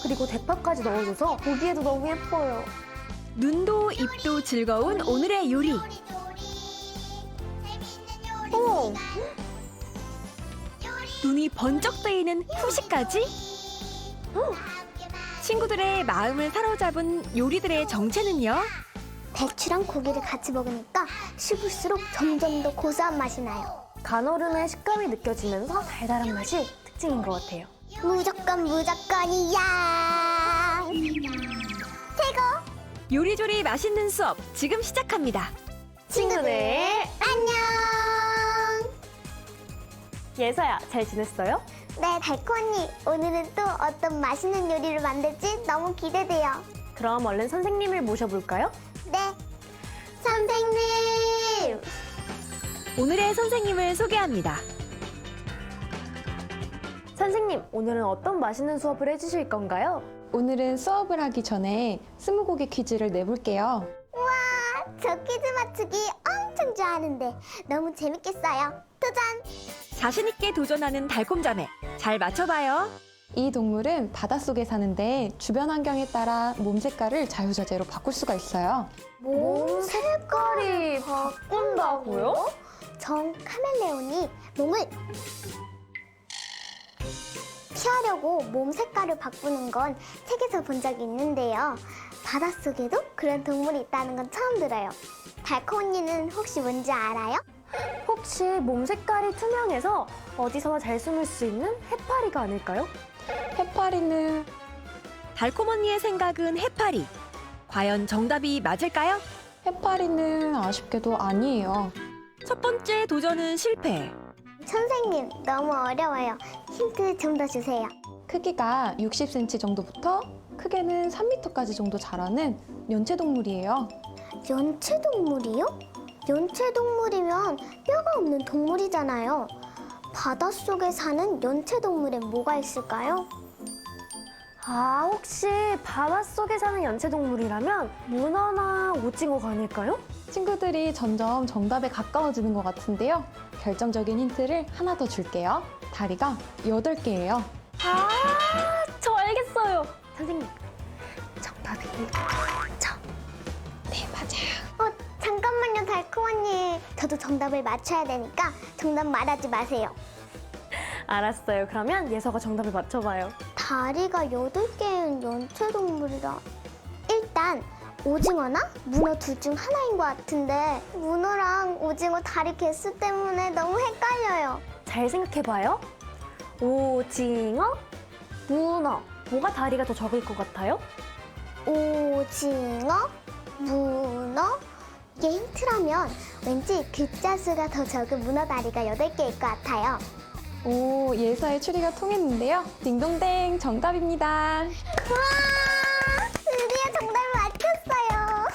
그리고 대파까지 넣어줘서 보기에도 너무 예뻐요. 눈도 입도 즐거운 오늘의 요리. 어머, 눈이 번쩍 뜨이는 후식까지? 친구들의 마음을 사로잡은 요리들의 정체는요? 배추랑 고기를 같이 먹으니까 씹을수록 점점 더 고소한 맛이 나요. 간얼음의 식감이 느껴지면서 달달한 맛이 특징인 것 같아요. 무조건 무조건이야. 최고. 요리조리 맛있는 수업 지금 시작합니다. 친구들, 안녕. 예서야, 잘 지냈어요? 네, 달코 언니. 오늘은 또 어떤 맛있는 요리를 만들지 너무 기대돼요. 그럼 얼른 선생님을 모셔볼까요? 네. 선생님. 오늘의 선생님을 소개합니다. 선생님, 오늘은 어떤 맛있는 수업을 해주실 건가요? 오늘은 수업을 하기 전에 스무고개 퀴즈를 내볼게요. 우와, 저 퀴즈 맞추기 엄청 좋아하는데 너무 재밌겠어요. 도전! 자신 있게 도전하는 달콤자매. 잘 맞춰봐요. 이 동물은 바닷속에 사는데 주변 환경에 따라 몸 색깔을 자유자재로 바꿀 수가 있어요. 몸 색깔이 바꾼다고요? 전 카멜레온이 몸을 피하려고 몸 색깔을 바꾸는 건 책에서 본 적이 있는데요. 바닷속에도 그런 동물이 있다는 건 처음 들어요. 달코 언니는 혹시 뭔지 알아요? 혹시 몸 색깔이 투명해서 어디서나 잘 숨을 수 있는 해파리가 아닐까요? 해파리는 달콤 언니의 생각은 해파리. 과연 정답이 맞을까요? 해파리는 아쉽게도 아니에요. 첫 번째 도전은 실패. 선생님, 너무 어려워요. 힌트 좀 더 주세요. 크기가 60cm 정도부터 크게는 3m까지 정도 자라는 연체동물이에요. 연체동물이요? 연체동물이면 뼈가 없는 동물이잖아요. 바닷속에 사는 연체동물엔 뭐가 있을까요? 아, 혹시 바닷속에 사는 연체동물이라면 문어나 오징어가 아닐까요? 친구들이 점점 정답에 가까워지는 것 같은데요. 결정적인 힌트를 하나 더 줄게요. 다리가 8개예요. 아, 저 알겠어요. 선생님, 정답이 저. 네, 맞아요. 잠깐만요, 달콤 언니. 저도 정답을 맞춰야 되니까 정답 말하지 마세요. 알았어요. 그러면 예서가 정답을 맞춰봐요. 다리가 8개인 연체동물이라. 일단 오징어나 문어 둘 중 하나인 것 같은데 문어랑 오징어 다리 개수 때문에 너무 헷갈려요. 잘 생각해봐요. 오징어, 문어. 뭐가 다리가 더 적을 것 같아요? 오징어, 문어. 이게 힌트라면 왠지 글자 수가 더 적은 문어 다리가 8개일 것 같아요. 오, 예서의 추리가 통했는데요. 딩동댕 정답입니다. 우와! 드디어 정답을 맞췄어요.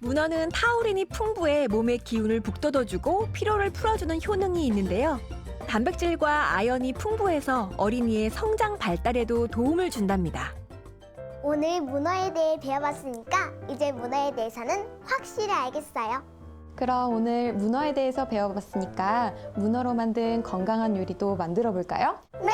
문어는 타우린이 풍부해 몸의 기운을 북돋워주고 피로를 풀어주는 효능이 있는데요. 단백질과 아연이 풍부해서 어린이의 성장 발달에도 도움을 준답니다. 오늘 문어에 대해 배워봤으니까 이제 문어에 대해서는 확실히 알겠어요. 그럼 오늘 문어에 대해서 배워봤으니까 문어로 만든 건강한 요리도 만들어 볼까요? 네!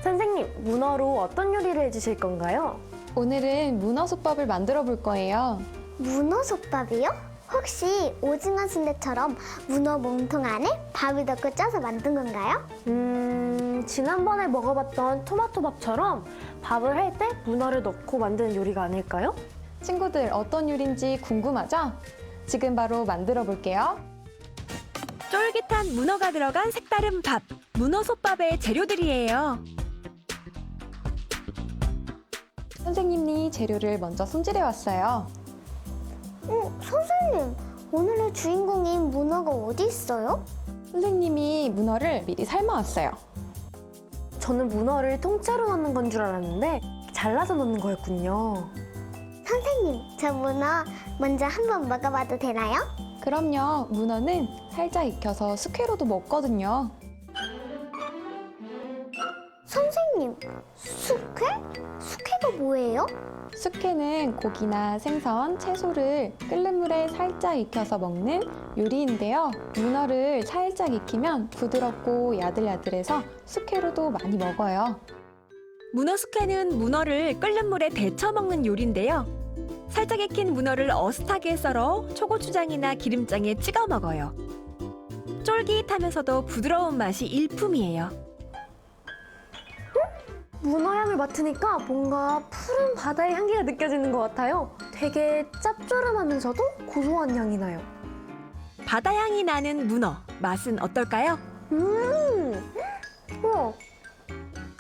선생님, 문어로 어떤 요리를 해주실 건가요? 오늘은 문어솥밥을 만들어 볼 거예요. 문어솥밥이요? 혹시 오징어 순대처럼 문어 몸통 안에 밥을 넣고 쪄서 만든 건가요? 지난번에 먹어봤던 토마토밥처럼 밥을 할 때 문어를 넣고 만드는 요리가 아닐까요? 친구들 어떤 요리인지 궁금하죠? 지금 바로 만들어 볼게요. 쫄깃한 문어가 들어간 색다른 밥. 문어솥밥의 재료들이에요. 선생님이 재료를 먼저 손질해 왔어요. 선생님, 오늘의 주인공인 문어가 어디 있어요? 선생님이 문어를 미리 삶아 왔어요. 저는 문어를 통째로 넣는 건 줄 알았는데 잘라서 넣는 거였군요. 선생님, 저 문어 먼저 한번 먹어봐도 되나요? 그럼요, 문어는 살짝 익혀서 숙회로도 먹거든요. 선생님, 숙회? 숙회가 뭐예요? 숙회는 고기나 생선, 채소를 끓는 물에 살짝 익혀서 먹는 요리인데요. 문어를 살짝 익히면 부드럽고 야들야들해서 숙회로도 많이 먹어요. 문어 숙회는 문어를 끓는 물에 데쳐 먹는 요리인데요. 살짝 익힌 문어를 어슷하게 썰어 초고추장이나 기름장에 찍어 먹어요. 쫄깃하면서도 부드러운 맛이 일품이에요. 문어 향을 맡으니까 뭔가 푸른 바다의 향기가 느껴지는 것 같아요. 되게 짭조름하면서도 고소한 향이 나요. 바다 향이 나는 문어, 맛은 어떨까요? 우와,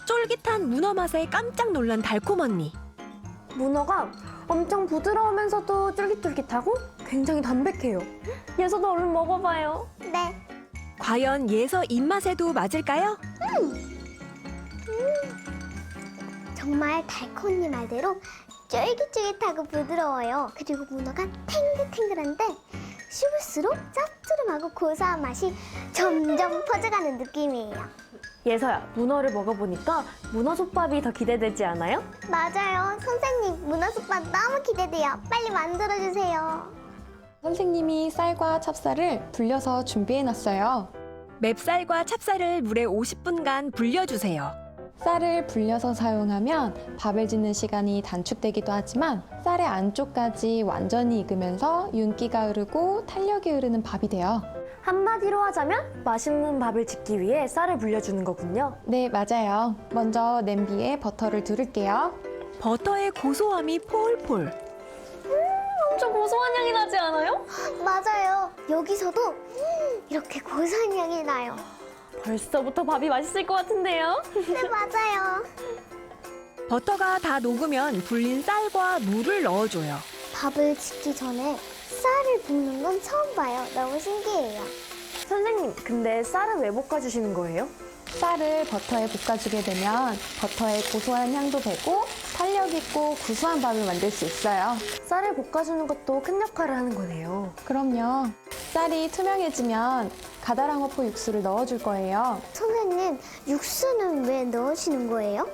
쫄깃한 문어 맛에 깜짝 놀란 달콤 언니. 문어가 엄청 부드러우면서도 쫄깃쫄깃하고 굉장히 담백해요. 예서도 얼른 먹어봐요. 네. 과연 예서 입맛에도 맞을까요? 정말 달콤니 말대로 쫄깃쫄깃하고 부드러워요. 그리고 문어가 탱글탱글한데 씹을수록 짭조름하고 고소한 맛이 점점 퍼져가는 느낌이에요. 예서야, 문어를 먹어보니까 문어솥밥이 더 기대되지 않아요? 맞아요. 선생님, 문어솥밥 너무 기대돼요. 빨리 만들어주세요. 선생님이 쌀과 찹쌀을 불려서 준비해놨어요. 맵쌀과 찹쌀을 물에 50분간 불려주세요. 쌀을 불려서 사용하면 밥을 짓는 시간이 단축되기도 하지만 쌀의 안쪽까지 완전히 익으면서 윤기가 흐르고 탄력이 흐르는 밥이 돼요. 한마디로 하자면 맛있는 밥을 짓기 위해 쌀을 불려주는 거군요. 네, 맞아요. 먼저 냄비에 버터를 두를게요. 버터의 고소함이 폴폴. 엄청 고소한 향이 나지 않아요? 맞아요. 여기서도 이렇게 고소한 향이 나요. 벌써부터 밥이 맛있을 것 같은데요? 네, 맞아요. 버터가 다 녹으면 불린 쌀과 물을 넣어줘요. 밥을 짓기 전에 쌀을 볶는 건 처음 봐요. 너무 신기해요. 선생님, 근데 쌀은 왜 볶아주시는 거예요? 쌀을 버터에 볶아주게 되면 버터의 고소한 향도 배고 탄력 있고 구수한 밥을 만들 수 있어요. 쌀을 볶아주는 것도 큰 역할을 하는 거네요. 그럼요. 쌀이 투명해지면 가다랑어포 육수를 넣어줄 거예요. 선생님, 육수는 왜 넣으시는 거예요?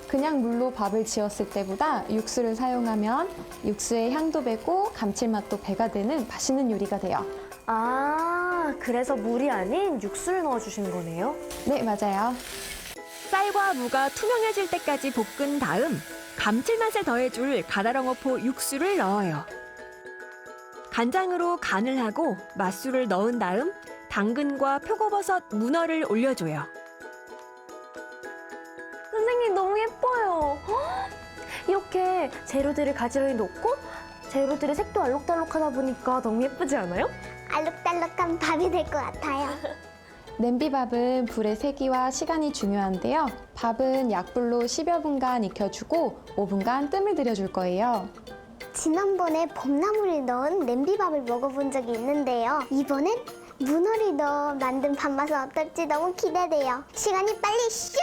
그냥 물로 밥을 지었을 때보다 육수를 사용하면 육수의 향도 배고 감칠맛도 배가 되는 맛있는 요리가 돼요. 아, 그래서 물이 아닌 육수를 넣어주시는 거네요? 네, 맞아요. 쌀과 무가 투명해질 때까지 볶은 다음 감칠맛을 더해줄 가다랑어포 육수를 넣어요. 간장으로 간을 하고 맛술을 넣은 다음 당근과 표고버섯, 문어를 올려줘요. 선생님, 너무 예뻐요. 헉! 이렇게 재료들을 가지런히 놓고 재료들의 색도 알록달록하다 보니까 너무 예쁘지 않아요? 알록달록한 밥이 될 것 같아요. 냄비밥은 불의 세기와 시간이 중요한데요. 밥은 약불로 10여 분간 익혀주고 5분간 뜸을 들여줄 거예요. 지난번에 봄나물을 넣은 냄비밥을 먹어본 적이 있는데요. 이번엔 문어를 넣어 만든 밥 맛은 어떨지 너무 기대돼요. 시간이 빨리 슝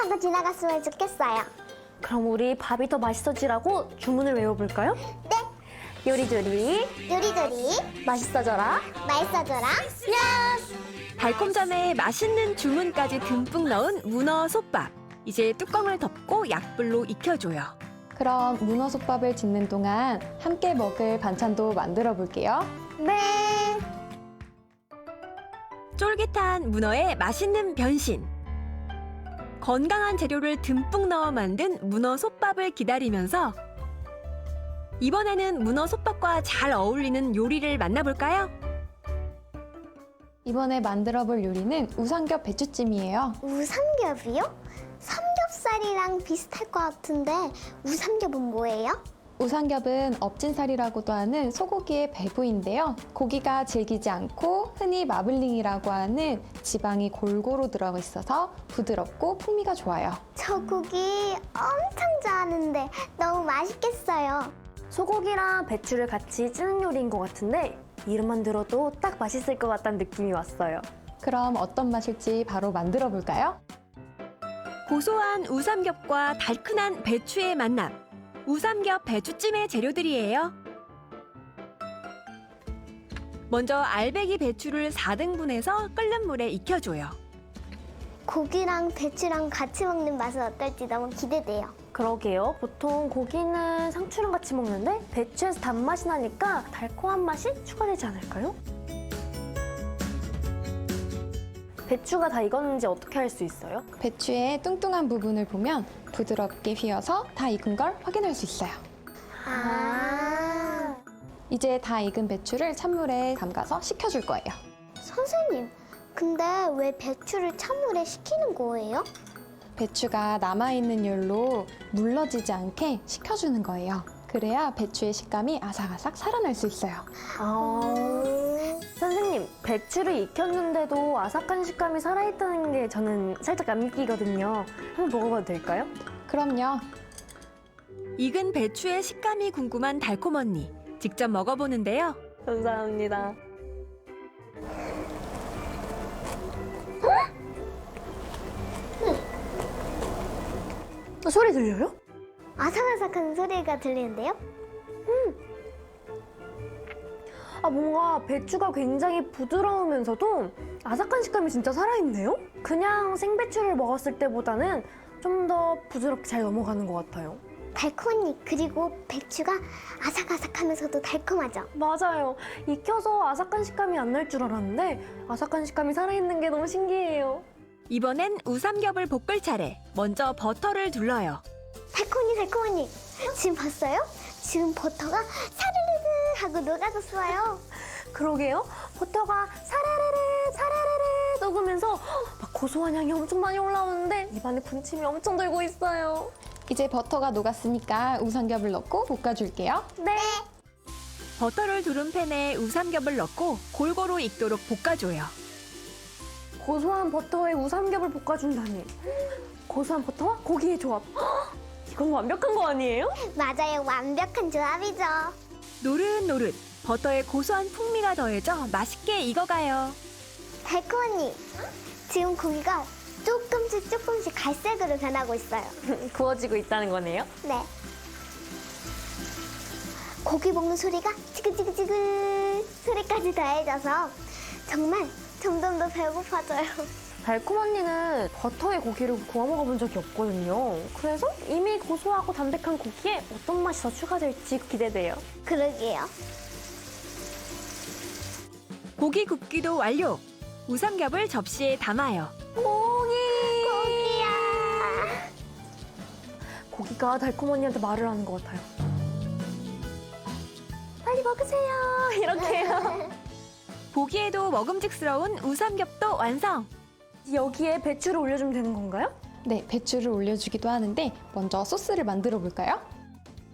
하고 지나갔으면 좋겠어요. 그럼 우리 밥이 더 맛있어지라고 주문을 외워볼까요? 네, 요리조리 요리조리 맛있어져라. 맛있어져라. 달콤잠에 맛있는 주문까지 듬뿍 넣은 문어 솥밥. 이제 뚜껑을 덮고 약불로 익혀줘요. 그럼 문어솥밥을 짓는 동안 함께 먹을 반찬도 만들어 볼게요. 네. 쫄깃한 문어의 맛있는 변신. 건강한 재료를 듬뿍 넣어 만든 문어 솥밥을 기다리면서 이번에는 문어 솥밥과 잘 어울리는 요리를 만나볼까요? 이번에 만들어 볼 요리는 우삼겹 배추찜이에요. 우삼겹이요? 삼겹살이랑 비슷할 것 같은데 우삼겹은 뭐예요? 우삼겹은 업진살이라고도 하는 소고기의 배부인데요. 고기가 질기지 않고 흔히 마블링이라고 하는 지방이 골고루 들어가 있어서 부드럽고 풍미가 좋아요. 저 고기 엄청 좋아하는데 너무 맛있겠어요. 소고기랑 배추를 같이 찌는 요리인 것 같은데 이름만 들어도 딱 맛있을 것 같다는 느낌이 왔어요. 그럼 어떤 맛일지 바로 만들어 볼까요? 고소한 우삼겹과 달큰한 배추의 만남. 우삼겹 배추찜의 재료들이에요. 먼저 알배기 배추를 4등분해서 끓는 물에 익혀줘요. 고기랑 배추랑 같이 먹는 맛은 어떨지 너무 기대돼요. 그러게요. 보통 고기는 상추랑 같이 먹는데 배추에서 단맛이 나니까 달콤한 맛이 추가되지 않을까요? 배추가 다 익었는지 어떻게 알 수 있어요? 배추의 뚱뚱한 부분을 보면 부드럽게 휘어서 다 익은 걸 확인할 수 있어요. 아, 이제 다 익은 배추를 찬물에 담가서 식혀줄 거예요. 선생님, 근데 왜 배추를 찬물에 식히는 거예요? 배추가 남아있는 열로 물러지지 않게 식혀주는 거예요. 그래야 배추의 식감이 아삭아삭 살아날 수 있어요. 선생님, 배추를 익혔는데도 아삭한 식감이 살아있다는 게 저는 살짝 안 믿기거든요. 한번 먹어봐도 될까요? 그럼요. 익은 배추의 식감이 궁금한 달콤 언니. 직접 먹어보는데요. 감사합니다. 소리 들려요? 아삭아삭한 소리가 들리는데요? 뭔가 배추가 굉장히 부드러우면서도 아삭한 식감이 진짜 살아있네요? 그냥 생배추를 먹었을 때보다는 좀 더 부드럽게 잘 넘어가는 것 같아요. 달콤니, 그리고 배추가 아삭아삭하면서도 달콤하죠? 맞아요. 익혀서 아삭한 식감이 안 날 줄 알았는데 아삭한 식감이 살아있는 게 너무 신기해요. 이번엔 우삼겹을 볶을 차례. 먼저 버터를 둘러요. 달콤니, 지금 봤어요? 지금 버터가 사르르르 하고 녹아졌어요. 그러게요. 버터가 사르르르 녹으면서 막 고소한 향이 엄청 많이 올라오는데 입안에 군침이 엄청 돌고 있어요. 이제 버터가 녹았으니까 우삼겹을 넣고 볶아줄게요. 네. 버터를 두른 팬에 우삼겹을 넣고 골고루 익도록 볶아줘요. 고소한 버터에 우삼겹을 볶아준다니. 고소한 버터와 고기의 조합. 이건 완벽한 거 아니에요? 맞아요, 완벽한 조합이죠. 노릇노릇 버터의 고소한 풍미가 더해져 맛있게 익어가요. 달콤니, 지금 고기가 조금씩 갈색으로 변하고 있어요. 구워지고 있다는 거네요. 네. 고기 먹는 소리가 지글지글지글 소리까지 더해져서 정말 점점 더 배고파져요. 달콤 언니는 버터에 고기를 구워 먹어본 적이 없거든요. 그래서 이미 고소하고 담백한 고기에 어떤 맛이 더 추가될지 기대돼요. 그러게요. 고기 굽기도 완료. 우삼겹을 접시에 담아요. 고기야. 고기가 달콤 언니한테 말을 하는 것 같아요. 빨리 먹으세요. 이렇게요. 보기에도 먹음직스러운 우삼겹도 완성. 여기에 배추를 올려주면 되는 건가요? 네, 배추를 올려주기도 하는데 먼저 소스를 만들어 볼까요?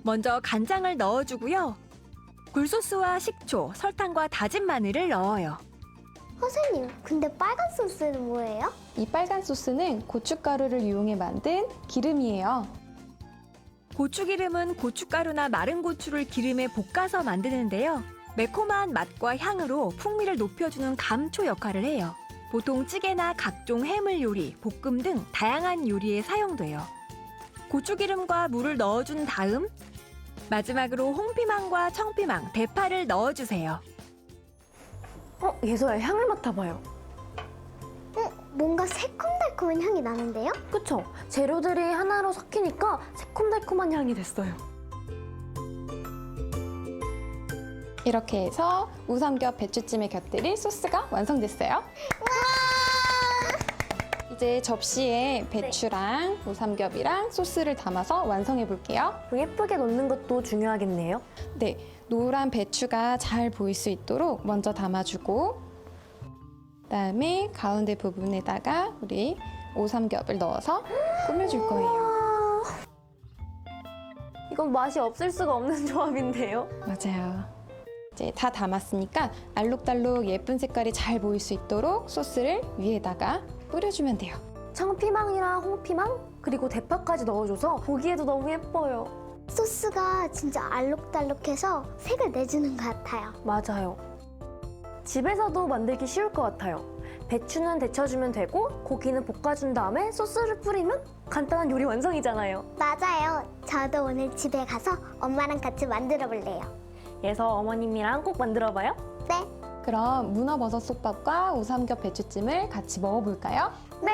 먼저 간장을 넣어주고요. 굴소스와 식초, 설탕과 다진 마늘을 넣어요. 선생님, 근데 빨간 소스는 뭐예요? 이 빨간 소스는 고춧가루를 이용해 만든 기름이에요. 고추기름은 고춧가루나 마른 고추를 기름에 볶아서 만드는데요. 매콤한 맛과 향으로 풍미를 높여주는 감초 역할을 해요. 보통 찌개나 각종 해물 요리, 볶음 등 다양한 요리에 사용돼요. 고추기름과 물을 넣어준 다음 마지막으로 홍피망과 청피망, 대파를 넣어주세요. 예서야 향을 맡아봐요. 뭔가 새콤달콤한 향이 나는데요? 그쵸? 재료들이 하나로 섞이니까 새콤달콤한 향이 됐어요. 이렇게 해서 우삼겹 배추찜에 곁들일 소스가 완성됐어요. 이제 접시에 배추랑 우삼겹이랑 소스를 담아서 완성해 볼게요. 예쁘게 놓는 것도 중요하겠네요. 네, 노란 배추가 잘 보일 수 있도록 먼저 담아주고 그다음에 가운데 부분에다가 우리 오삼겹을 넣어서 꾸며줄 거예요. 이건 맛이 없을 수가 없는 조합인데요. 맞아요. 이제 다 담았으니까 알록달록 예쁜 색깔이 잘 보일 수 있도록 소스를 위에다가 뿌려주면 돼요. 청피망이랑 홍피망 그리고 대파까지 넣어줘서 보기에도 너무 예뻐요. 소스가 진짜 알록달록해서 색을 내주는 것 같아요. 맞아요. 집에서도 만들기 쉬울 것 같아요. 배추는 데쳐주면 되고 고기는 볶아준 다음에 소스를 뿌리면 간단한 요리 완성이잖아요. 맞아요. 저도 오늘 집에 가서 엄마랑 같이 만들어 볼래요. 그래서 어머님이랑 꼭 만들어봐요. 네. 그럼 문어버섯 솥밥과 우삼겹 배추찜을 같이 먹어볼까요? 네.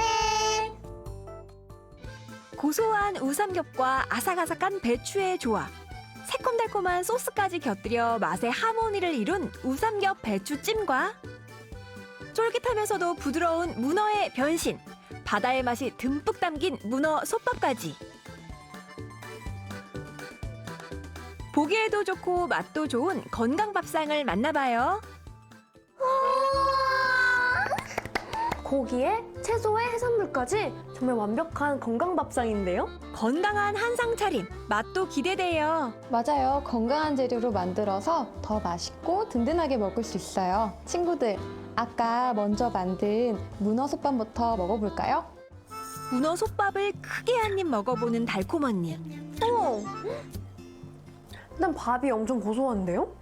고소한 우삼겹과 아삭아삭한 배추의 조합, 새콤달콤한 소스까지 곁들여 맛의 하모니를 이룬 우삼겹 배추찜과 쫄깃하면서도 부드러운 문어의 변신, 바다의 맛이 듬뿍 담긴 문어 솥밥까지. 보기에도 좋고 맛도 좋은 건강 밥상을 만나봐요. 고기에 채소에 해산물까지 정말 완벽한 건강 밥상인데요. 건강한 한상 차림, 맛도 기대돼요. 맞아요. 건강한 재료로 만들어서 더 맛있고 든든하게 먹을 수 있어요. 친구들, 아까 먼저 만든 문어 솥밥부터 먹어볼까요? 문어 솥밥을 크게 한 입 먹어보는 달콤 언니. 어머! 일단 밥이 엄청 고소한데요?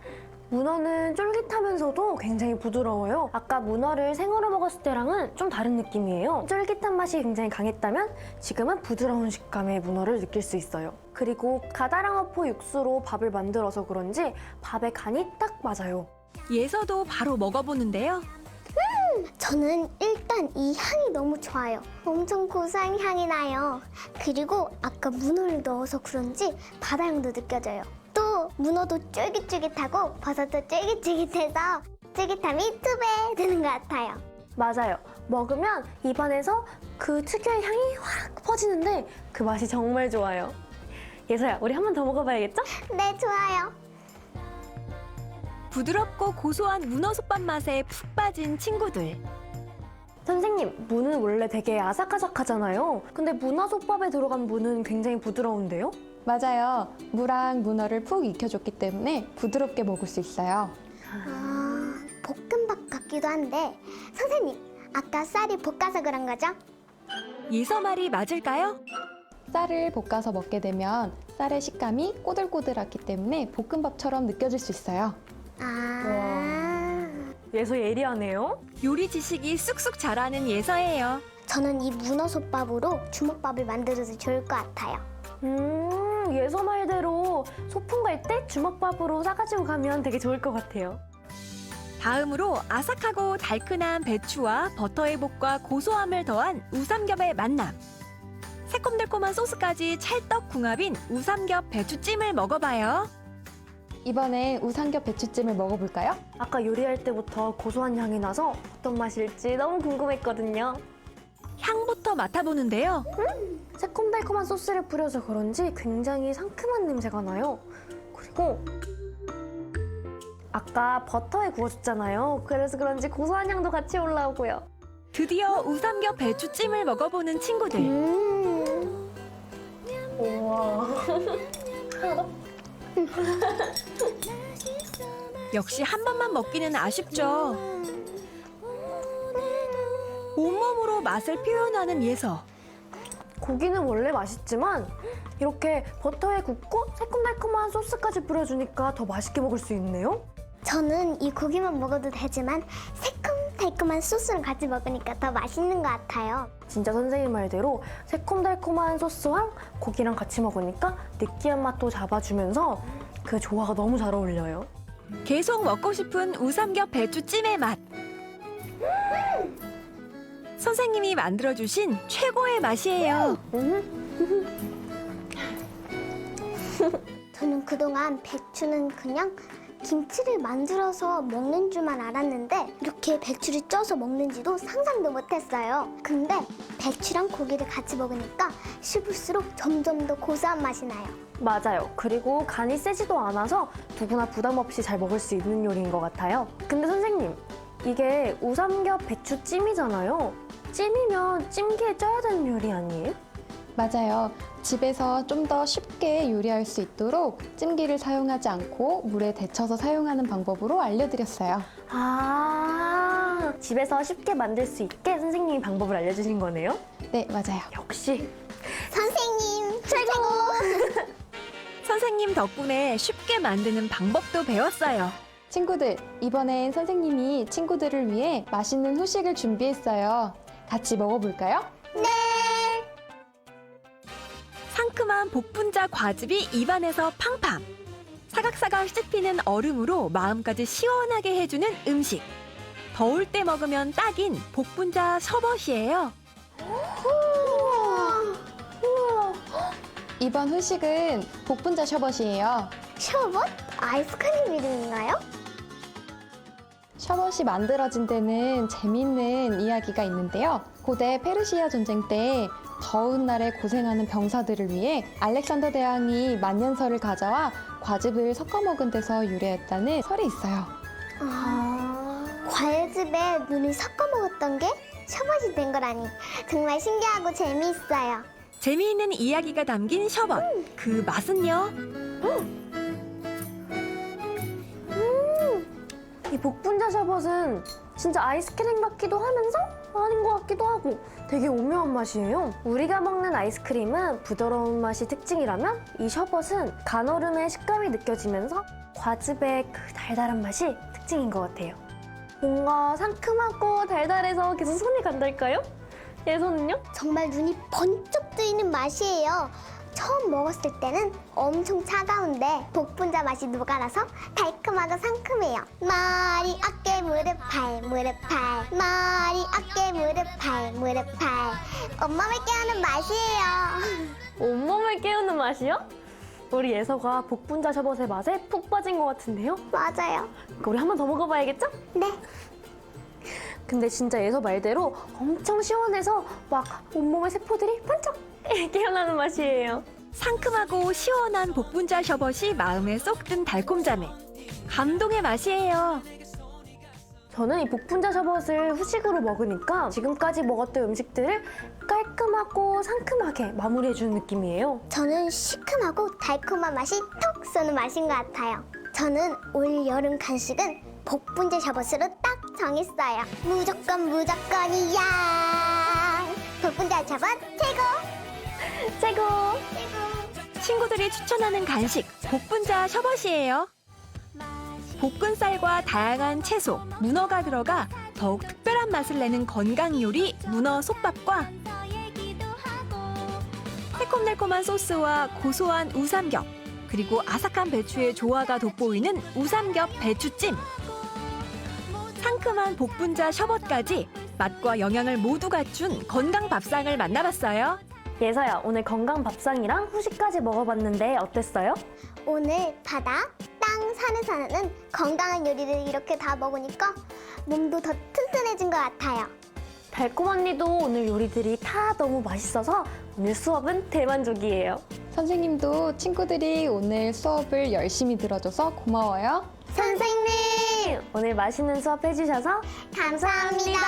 문어는 쫄깃하면서도 굉장히 부드러워요. 아까 문어를 생으로 먹었을 때랑은 좀 다른 느낌이에요. 쫄깃한 맛이 굉장히 강했다면 지금은 부드러운 식감의 문어를 느낄 수 있어요. 그리고 가다랑어포 육수로 밥을 만들어서 그런지 밥의 간이 딱 맞아요. 예서도 바로 먹어보는데요. 저는 일단 이 향이 너무 좋아요. 엄청 고소한 향이 나요. 그리고 아까 문어를 넣어서 그런지 바다향도 느껴져요. 또 문어도 쫄깃쫄깃하고 버섯도 쫄깃쫄깃해서 쫄깃함이 2배 되는 것 같아요. 맞아요. 먹으면 입안에서 그 특유의 향이 확 퍼지는데 그 맛이 정말 좋아요. 예서야, 우리 한 번 더 먹어봐야겠죠? 네, 좋아요. 부드럽고 고소한 문어 솥밥 맛에 푹 빠진 친구들. 선생님, 무는 원래 되게 아삭아삭하잖아요. 근데 문어솥밥에 들어간 무는 굉장히 부드러운데요? 맞아요. 무랑 문어를 푹 익혀줬기 때문에 부드럽게 먹을 수 있어요. 볶음밥 같기도 한데 선생님, 아까 쌀이 볶아서 그런 거죠? 예서 말이 맞을까요? 쌀을 볶아서 먹게 되면 쌀의 식감이 꼬들꼬들하기 때문에 볶음밥처럼 느껴질 수 있어요. 예서 예리하네요. 요리 지식이 쑥쑥 자라는 예서예요. 저는 이 문어솥밥으로 주먹밥을 만들어도 좋을 것 같아요. 예서 말대로 소풍 갈 때 주먹밥으로 싸가지고 가면 되게 좋을 것 같아요. 다음으로 아삭하고 달큰한 배추와 버터의 볶과 고소함을 더한 우삼겹의 만남. 새콤달콤한 소스까지 찰떡궁합인 우삼겹 배추찜을 먹어봐요. 이번엔 우삼겹 배추찜을 먹어볼까요? 아까 요리할 때부터 고소한 향이 나서 어떤 맛일지 너무 궁금했거든요. 향부터 맡아보는데요. 새콤달콤한 소스를 뿌려서 그런지 굉장히 상큼한 냄새가 나요. 그리고 아까 버터에 구워줬잖아요. 그래서 그런지 고소한 향도 같이 올라오고요. 드디어 우삼겹 배추찜을 먹어보는 친구들. 우와. 역시 한 번만 먹기는 아쉽죠. 온몸으로 맛을 표현하는 예서. 고기는 원래 맛있지만 이렇게 버터에 굽고 새콤달콤한 소스까지 뿌려주니까 더 맛있게 먹을 수 있네요. 저는 이 고기만 먹어도 되지만 새콤달콤한 소스랑 같이 먹으니까 더 맛있는 것 같아요. 진짜 선생님 말대로 새콤달콤한 소스와 고기랑 같이 먹으니까 느끼한 맛도 잡아주면서 그 조화가 너무 잘 어울려요. 계속 먹고 싶은 우삼겹 배추찜의 맛. 선생님이 만들어주신 최고의 맛이에요. 저는 그동안 배추는 그냥 김치를 만들어서 먹는 줄만 알았는데 이렇게 배추를 쪄서 먹는지도 상상도 못했어요. 근데 배추랑 고기를 같이 먹으니까 씹을수록 점점 더 고소한 맛이 나요. 맞아요. 그리고 간이 세지도 않아서 누구나 부담 없이 잘 먹을 수 있는 요리인 것 같아요. 근데 선생님, 이게 우삼겹 배추찜이잖아요. 찜이면 찜기에 쪄야 되는 요리 아니에요? 맞아요. 집에서 좀 더 쉽게 요리할 수 있도록 찜기를 사용하지 않고 물에 데쳐서 사용하는 방법으로 알려드렸어요. 아, 집에서 쉽게 만들 수 있게 선생님이 방법을 알려주신 거네요? 네, 맞아요. 역시 선생님 최고! 선생님 덕분에 쉽게 만드는 방법도 배웠어요. 친구들, 이번엔 선생님이 친구들을 위해 맛있는 후식을 준비했어요. 같이 먹어볼까요? 상큼한 복분자 과즙이 입안에서 팡팡. 사각사각 씹히는 얼음으로 마음까지 시원하게 해주는 음식. 더울 때 먹으면 딱인 복분자 셔벗이에요. 우와, 이번 후식은 복분자 셔벗이에요. 셔벗? 아이스크림 이름인가요? 셔벗이 만들어진 데는 재미있는 이야기가 있는데요. 고대 페르시아 전쟁 때 더운 날에 고생하는 병사들을 위해 알렉산더 대왕이 만년설을 가져와 과즙을 섞어 먹은 데서 유래했다는 설이 있어요. 과일즙에 눈을 섞어 먹었던 게 셔벗이 된 거라니 정말 신기하고 재미있어요. 재미있는 이야기가 담긴 셔벗. 그 맛은요? 이 복분자 셔벗은 진짜 아이스크림 같기도 하면서 아닌 것 같기도 하고 되게 오묘한 맛이에요. 우리가 먹는 아이스크림은 부드러운 맛이 특징이라면 이 셔벗은 간얼음의 식감이 느껴지면서 과즙의 그 달달한 맛이 특징인 것 같아요. 뭔가 상큼하고 달달해서 계속 손이 간달까요? 예서는요? 정말 눈이 번쩍 뜨이는 맛이에요. 처음 먹었을 때는 엄청 차가운데 복분자 맛이 녹아나서 달콤하고 상큼해요. 머리, 어깨, 무릎, 팔, 머리, 어깨, 무릎, 팔, 온몸을 깨우는 맛이에요. 온몸을 깨우는 맛이요? 우리 예서가 복분자 셔벗의 맛에 푹 빠진 것 같은데요? 맞아요. 우리 한 번 더 먹어봐야겠죠? 네. 근데 진짜 예서 말대로 엄청 시원해서 막 온몸의 세포들이 반짝 깨어나는 맛이에요. 상큼하고 시원한 복분자 셔벗이 마음에 쏙 든 달콤자매. 감동의 맛이에요. 저는 이 복분자 셔벗을 후식으로 먹으니까 지금까지 먹었던 음식들을 깔끔하고 상큼하게 마무리해주는 느낌이에요. 저는 시큼하고 달콤한 맛이 톡 쏘는 맛인 것 같아요. 저는 올 여름 간식은 복분자 셔벗으로 딱 정했어요. 무조건이야. 복분자 셔벗 최고. 친구들이 추천하는 간식 복분자 셔벗이에요. 볶은 쌀과 다양한 채소, 문어가 들어가 더욱 특별한 맛을 내는 건강 요리 문어 솥밥과 새콤달콤한 소스와 고소한 우삼겹, 그리고 아삭한 배추의 조화가 돋보이는 우삼겹 배추찜. 상큼한 복분자 셔벗까지 맛과 영양을 모두 갖춘 건강 밥상을 만나봤어요. 예서야, 오늘 건강 밥상이랑 후식까지 먹어봤는데 어땠어요? 오늘 바다, 땅, 산에 사는 건강한 요리를 이렇게 다 먹으니까 몸도 더 튼튼해진 것 같아요. 달콤 언니도 오늘 요리들이 다 너무 맛있어서 오늘 수업은 대만족이에요. 선생님도 친구들이 오늘 수업을 열심히 들어줘서 고마워요. 선생님, 오늘 맛있는 수업 해주셔서 감사합니다.